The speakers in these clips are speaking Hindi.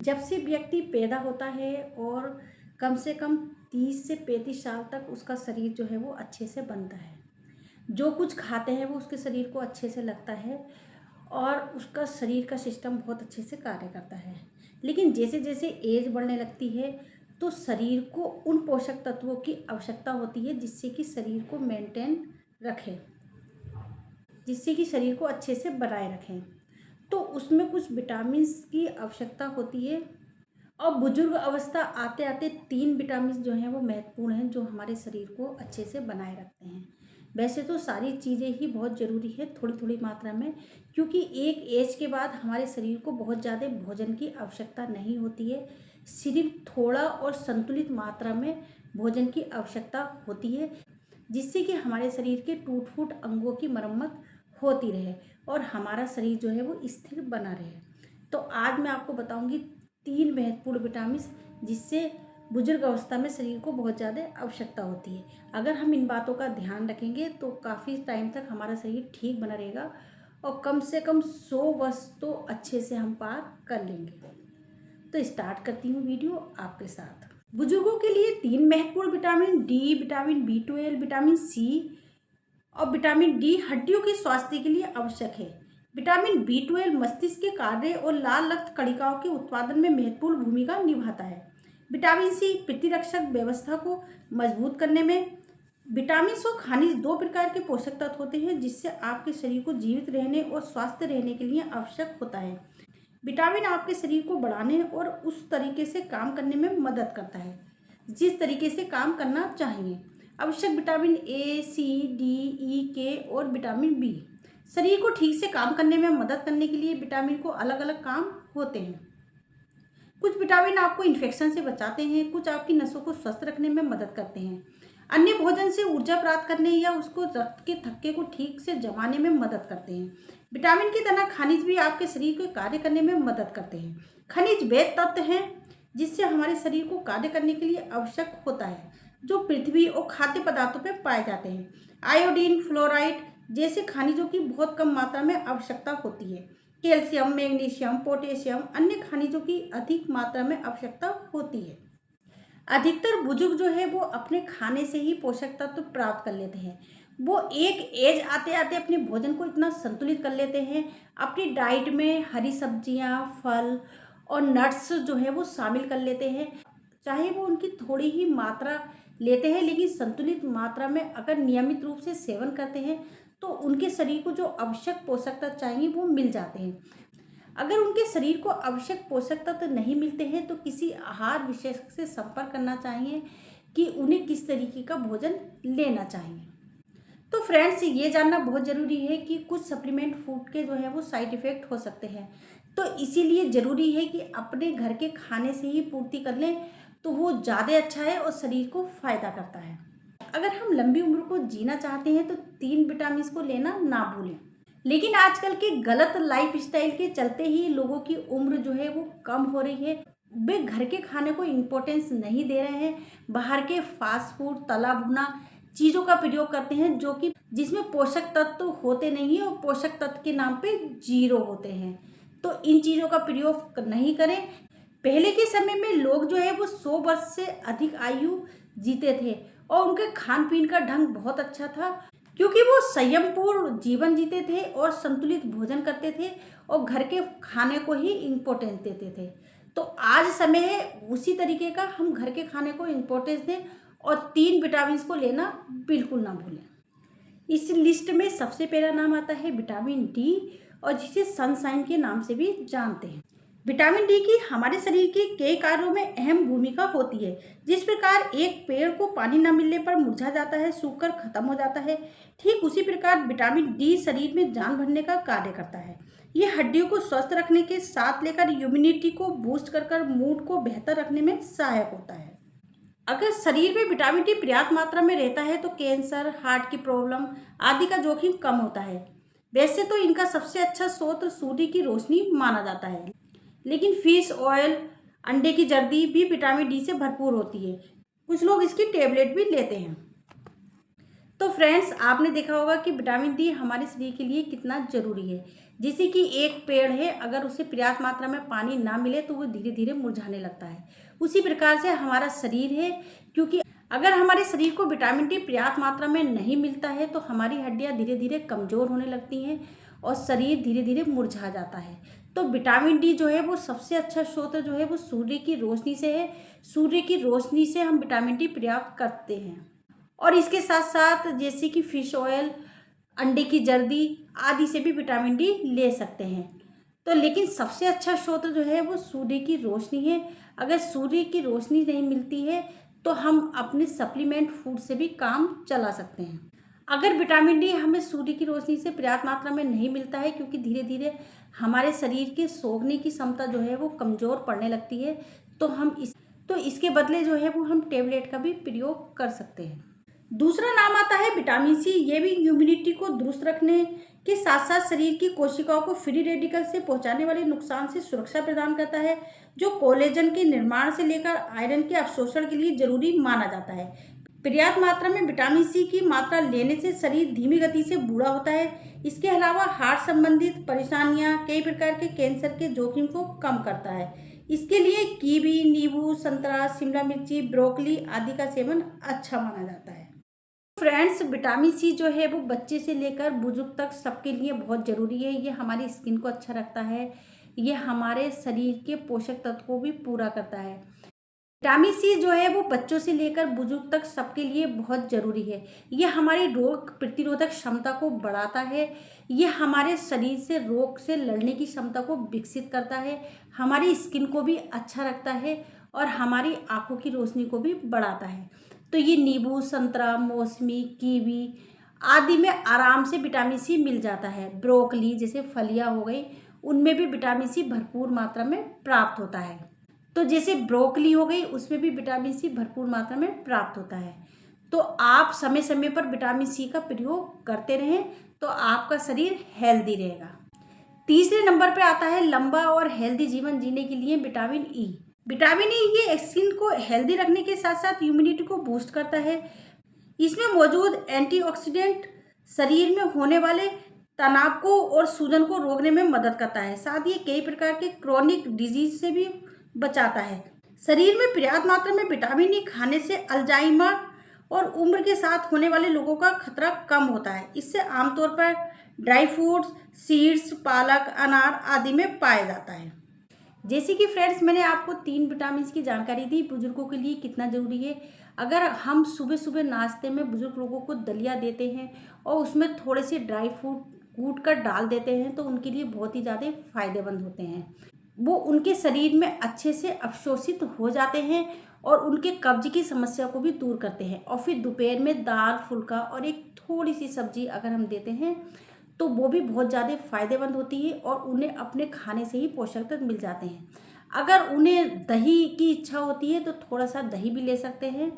जब से व्यक्ति पैदा होता है और कम से कम 30 से 35 साल तक उसका शरीर जो है वो अच्छे से बनता है। जो कुछ खाते हैं वो उसके शरीर को अच्छे से लगता है और उसका शरीर का सिस्टम बहुत अच्छे से कार्य करता है। लेकिन जैसे जैसे एज बढ़ने लगती है तो शरीर को उन पोषक तत्वों की आवश्यकता होती है जिससे कि शरीर को मेंटेन रखें, जिससे कि शरीर को अच्छे से बनाए रखें। तो उसमें कुछ विटामिन्स की आवश्यकता होती है और बुजुर्ग अवस्था आते आते 3 विटामिन जो हैं वो महत्वपूर्ण हैं, जो हमारे शरीर को अच्छे से बनाए रखते हैं। वैसे तो सारी चीज़ें ही बहुत ज़रूरी है थोड़ी थोड़ी मात्रा में, क्योंकि एक एज के बाद हमारे शरीर को बहुत ज़्यादा भोजन की आवश्यकता नहीं होती है। सिर्फ थोड़ा और संतुलित मात्रा में भोजन की आवश्यकता होती है, जिससे कि हमारे शरीर के टूट फूट अंगों की मरम्मत होती रहे और हमारा शरीर जो है वो स्थिर बना रहे। तो आज मैं आपको बताऊंगी 3 महत्वपूर्ण विटामिन जिससे बुजुर्ग अवस्था में शरीर को बहुत ज़्यादा आवश्यकता होती है। अगर हम इन बातों का ध्यान रखेंगे तो काफ़ी टाइम तक हमारा शरीर ठीक बना रहेगा और कम से कम 100 वर्ष तो अच्छे से हम पार कर लेंगे। तो स्टार्ट करती हूँ वीडियो आपके साथ। बुजुर्गों के लिए 3 महत्वपूर्ण vitamin D, vitamin B12, vitamin C और विटामिन डी हड्डियों के स्वास्थ्य के लिए आवश्यक है। विटामिन B12 मस्तिष्क के कार्य और लाल रक्त कणिकाओं के उत्पादन में महत्वपूर्ण भूमिका निभाता है। विटामिन सी प्रतिरक्षक व्यवस्था को मजबूत करने में। विटामिन और खनिज 2 प्रकार के पोषक तत्व होते हैं जिससे आपके शरीर को जीवित रहने और स्वस्थ रहने के लिए आवश्यक होता है। विटामिन आपके शरीर को बढ़ाने और उस तरीके से काम करने में मदद करता है जिस तरीके से काम करना चाहिए। आवश्यक विटामिन ए, सी, डी, ई, के और विटामिन बी शरीर को ठीक से काम करने में मदद करने के लिए विटामिन को अलग अलग काम होते हैं। कुछ विटामिन आपको इन्फेक्शन से बचाते हैं, कुछ आपकी नसों को स्वस्थ रखने में मदद करते हैं, अन्य भोजन से ऊर्जा प्राप्त करने या उसको रक्त के थक्के को ठीक से जमाने में मदद करते हैं। विटामिन की तरह खनिज भी आपके शरीर को कार्य करने में मदद करते हैं। खनिज वे तत्व हैं जिससे हमारे शरीर को कार्य करने के लिए आवश्यक होता है, जो पृथ्वी और खाद्य पदार्थों पर पाए जाते हैं। आयोडीन, फ्लोराइड जैसे खनिजों की बहुत कम मात्रा में आवश्यकता होती है। कैल्शियम, मैग्नीशियम, पोटेशियम अन्य खनिजों की अधिक मात्रा में आवश्यकता होती है। अधिकतर बुजुर्ग जो है वो अपने खाने से ही पोषक तत्व प्राप्त कर लेते हैं। वो एक एज आते आते अपने भोजन को इतना संतुलित कर लेते हैं, अपनी डाइट में हरी सब्जियां, फल और नट्स जो है वो शामिल कर लेते हैं। चाहे वो उनकी थोड़ी ही मात्रा लेते हैं, लेकिन संतुलित मात्रा में अगर नियमित रूप से सेवन करते हैं तो उनके शरीर को जो आवश्यक पोषक तत्व चाहिए वो मिल जाते हैं। अगर उनके शरीर को आवश्यक पोषक तत्व नहीं मिलते हैं तो किसी आहार विशेषज्ञ से संपर्क करना चाहिए कि उन्हें किस तरीके का भोजन लेना चाहिए। तो फ्रेंड्स, ये जानना बहुत ज़रूरी है कि कुछ सप्लीमेंट फूड के जो है वो साइड इफ़ेक्ट हो सकते हैं, तो इसीलिए ज़रूरी है कि अपने घर के खाने से ही पूर्ति कर लें तो वो ज़्यादा अच्छा है और शरीर को फ़ायदा करता है। अगर हम लंबी उम्र को जीना चाहते हैं तो 3 विटामिन को लेना ना भूलें। लेकिन आजकल के गलत लाइफस्टाइल के चलते ही लोगों की उम्र जो है वो कम हो रही है। वे घर के खाने को इम्पोर्टेंस नहीं दे रहे हैं, बाहर के फास्ट फूड, तला भुना चीज़ों का प्रयोग करते हैं जो कि जिसमें पोषक तत्व तो होते नहीं है और पोषक तत्व के नाम पे 0 होते हैं। तो इन चीज़ों का प्रयोग नहीं करें। पहले के समय में लोग जो है वो 100 वर्ष से अधिक आयु जीते थे और उनके खान पीन का ढंग बहुत अच्छा था, क्योंकि वो संयमपूर्ण जीवन जीते थे और संतुलित भोजन करते थे और घर के खाने को ही इम्पोर्टेंस देते थे। तो आज समय है उसी तरीके का हम घर के खाने को इम्पोर्टेंस दें और 3 विटामिन को लेना बिल्कुल ना भूलें। इस लिस्ट में सबसे पहला नाम आता है विटामिन डी, और जिसे सनशाइन के नाम से भी जानते हैं। विटामिन डी की हमारे शरीर के कई कार्यों में अहम भूमिका होती है। जिस प्रकार एक पेड़ को पानी न मिलने पर मुरझा जाता है, सूखकर खत्म हो जाता है, ठीक उसी प्रकार विटामिन डी शरीर में जान भरने का कार्य करता है। ये हड्डियों को स्वस्थ रखने के साथ लेकर इम्यूनिटी को बूस्ट कर मूड को बेहतर रखने में सहायक होता है। अगर शरीर में विटामिन डी पर्याप्त मात्रा में रहता है तो कैंसर, हार्ट की प्रॉब्लम आदि का जोखिम कम होता है। वैसे तो इनका सबसे अच्छा स्रोत सूर्य की रोशनी माना जाता है, लेकिन फिश ऑयल, अंडे की जर्दी भी विटामिन डी से भरपूर होती है। कुछ लोग इसकी टेबलेट भी लेते हैं। तो फ्रेंड्स, आपने देखा होगा कि विटामिन डी हमारे शरीर के लिए कितना ज़रूरी है। जैसे कि एक पेड़ है, अगर उसे पर्याप्त मात्रा में पानी ना मिले तो वो धीरे धीरे मुरझाने लगता है। उसी प्रकार से हमारा शरीर है, क्योंकि अगर हमारे शरीर को विटामिन डी पर्याप्त मात्रा में नहीं मिलता है तो हमारी हड्डियां धीरे धीरे कमज़ोर होने लगती हैं और शरीर धीरे धीरे मुरझा जाता है। तो विटामिन डी जो है वो सबसे अच्छा स्रोत जो है वो सूर्य की रोशनी से है। सूर्य की रोशनी से हम विटामिन डी प्राप्त करते हैं। और इसके साथ साथ जैसे कि फिश ऑयल, अंडे की जर्दी आदि से भी विटामिन डी ले सकते हैं। तो लेकिन सबसे अच्छा स्रोत जो है वो सूर्य की रोशनी है। अगर सूर्य की रोशनी नहीं मिलती है तो हम अपने सप्लीमेंट फूड से भी काम चला सकते हैं। अगर विटामिन डी हमें सूर्य की रोशनी से पर्याप्त मात्रा में नहीं मिलता है, क्योंकि धीरे धीरे हमारे शरीर के सोखने की क्षमता जो है वो कमज़ोर पड़ने लगती है, तो इसके बदले जो है वो हम टेबलेट का भी प्रयोग कर सकते हैं। दूसरा नाम आता है विटामिन सी। ये भी इम्यूनिटी को दुरुस्त रखने के साथ साथ शरीर की कोशिकाओं को फ्री रेडिकल से पहुंचाने वाले नुकसान से सुरक्षा प्रदान करता है, जो कोलेजन के निर्माण से लेकर आयरन के अवशोषण के लिए जरूरी माना जाता है। पर्याप्त मात्रा में विटामिन सी की मात्रा लेने से शरीर धीमी गति से बूढ़ा होता है। इसके अलावा हार्ट संबंधित परेशानियां, कई प्रकार के कैंसर के जोखिम को कम करता है। इसके लिए कीवी, नींबू, संतरा, शिमला मिर्ची, ब्रोकली आदि का सेवन अच्छा माना जाता है। फ्रेंड्स, विटामिन सी जो है वो बच्चे से लेकर बुजुर्ग तक सबके लिए बहुत ज़रूरी है। ये हमारी स्किन को अच्छा रखता है, ये हमारे शरीर के पोषक तत्व को भी पूरा करता है। विटामिन सी जो है वो बच्चों से लेकर बुजुर्ग तक सबके लिए बहुत ज़रूरी है। ये हमारी रोग प्रतिरोधक क्षमता को बढ़ाता है, ये हमारे शरीर से रोग से लड़ने की क्षमता को विकसित करता है, हमारी स्किन को भी अच्छा रखता है और हमारी आंखों की रोशनी को भी बढ़ाता है। तो ये नींबू, संतरा, मौसमी, कीवी आदि में आराम से विटामिन सी मिल जाता है। ब्रोकली जैसे फलियां हो गई, उनमें भी विटामिन सी भरपूर मात्रा में प्राप्त होता है। तो जैसे ब्रोकली हो गई, उसमें भी विटामिन सी भरपूर मात्रा में प्राप्त होता है। तो आप समय समय पर विटामिन सी का प्रयोग करते रहें तो आपका शरीर हेल्दी रहेगा। तीसरे नंबर पे आता है लंबा और हेल्दी जीवन जीने के लिए विटामिन ई। विटामिन ई ये स्किन को हेल्दी रखने के साथ साथ इम्यूनिटी को बूस्ट करता है। इसमें मौजूद एंटीऑक्सीडेंट शरीर में होने वाले तनाव को और सूजन को रोकने में मदद करता है। साथ ही कई प्रकार के क्रोनिक डिजीज से भी बचाता है। शरीर में पर्याप्त मात्रा में विटामिन ई खाने से अल्जाइमर और उम्र के साथ होने वाले लोगों का खतरा कम होता है। इससे आमतौर पर ड्राई फ्रूट्स, सीड्स, पालक, अनार आदि में पाया जाता है। जैसे कि फ्रेंड्स, मैंने आपको 3 विटामिन की जानकारी दी बुजुर्गों के लिए कितना ज़रूरी है। अगर हम सुबह सुबह नाश्ते में बुजुर्ग लोगों को दलिया देते हैं और उसमें थोड़े से ड्राई फ्रूट कूट कर डाल देते हैं तो उनके लिए बहुत ही ज़्यादा फायदेमंद होते हैं। वो उनके शरीर में अच्छे से अवशोषित हो जाते हैं और उनके कब्ज की समस्या को भी दूर करते हैं। और फिर दोपहर में दाल, फुल्का और एक थोड़ी सी सब्जी अगर हम देते हैं तो वो भी बहुत ज़्यादा फायदेमंद होती है और उन्हें अपने खाने से ही पोषक तत्व मिल जाते हैं। अगर उन्हें दही की इच्छा होती है तो थोड़ा सा दही भी ले सकते हैं,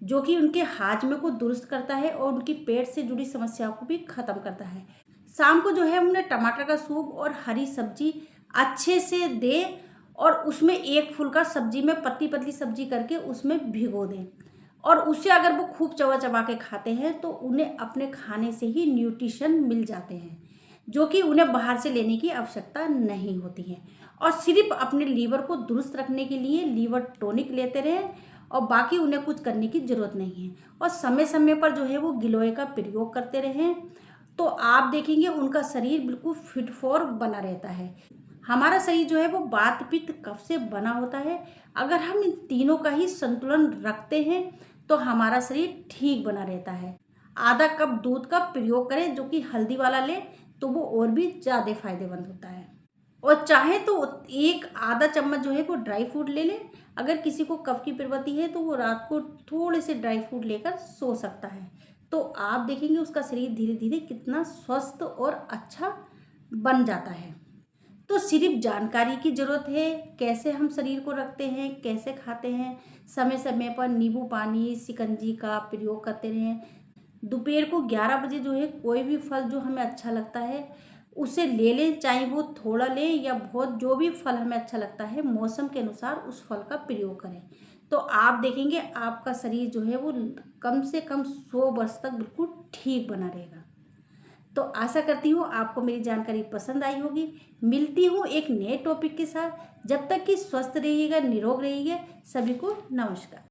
जो कि उनके हाजमे को दुरुस्त करता है और उनकी पेट से जुड़ी समस्याओं को भी ख़त्म करता है। शाम को जो है उन्हें टमाटर का सूप और हरी सब्जी अच्छे से दें और उसमें एक फुल्का सब्जी में पतली पतली सब्जी करके उसमें भिगो दें और उससे अगर वो खूब चबा चबा के खाते हैं तो उन्हें अपने खाने से ही न्यूट्रिशन मिल जाते हैं, जो कि उन्हें बाहर से लेने की आवश्यकता नहीं होती है। और सिर्फ अपने लीवर को दुरुस्त रखने के लिए लीवर टॉनिक लेते रहें और बाकी उन्हें कुछ करने की ज़रूरत नहीं है। और समय समय पर जो है वो गिलोय का प्रयोग करते रहें तो आप देखेंगे उनका शरीर बिल्कुल फिट फॉर बना रहता है। हमारा शरीर जो है वो वात, पित्त, कफ से बना होता है। अगर हम इन तीनों का ही संतुलन रखते हैं तो हमारा शरीर ठीक बना रहता है। आधा कप दूध का प्रयोग करें, जो कि हल्दी वाला लें तो वो और भी ज़्यादा फायदेमंद होता है। और चाहे तो एक आधा चम्मच जो है वो ड्राई फ्रूट ले लें। अगर किसी को कफ की प्रवृत्ति है तो वो रात को थोड़े से ड्राई फ्रूट लेकर सो सकता है। तो आप देखेंगे उसका शरीर धीरे धीरे कितना स्वस्थ और अच्छा बन जाता है। तो सिर्फ जानकारी की ज़रूरत है, कैसे हम शरीर को रखते हैं, कैसे खाते हैं। समय समय पर नींबू पानी, शिकंजी का प्रयोग करते रहें। दोपहर को 11 बजे जो है कोई भी फल जो हमें अच्छा लगता है उसे ले लें, चाहे वो थोड़ा लें या बहुत, जो भी फल हमें अच्छा लगता है मौसम के अनुसार उस फल का प्रयोग करें। तो आप देखेंगे आपका शरीर जो है वो कम से कम 100 वर्ष तक बिल्कुल ठीक बना रहेगा। तो आशा करती हूँ आपको मेरी जानकारी पसंद आई होगी। मिलती हूँ एक नए टॉपिक के साथ। जब तक कि स्वस्थ रहिएगा, निरोग रहिएगा। सभी को नमस्कार।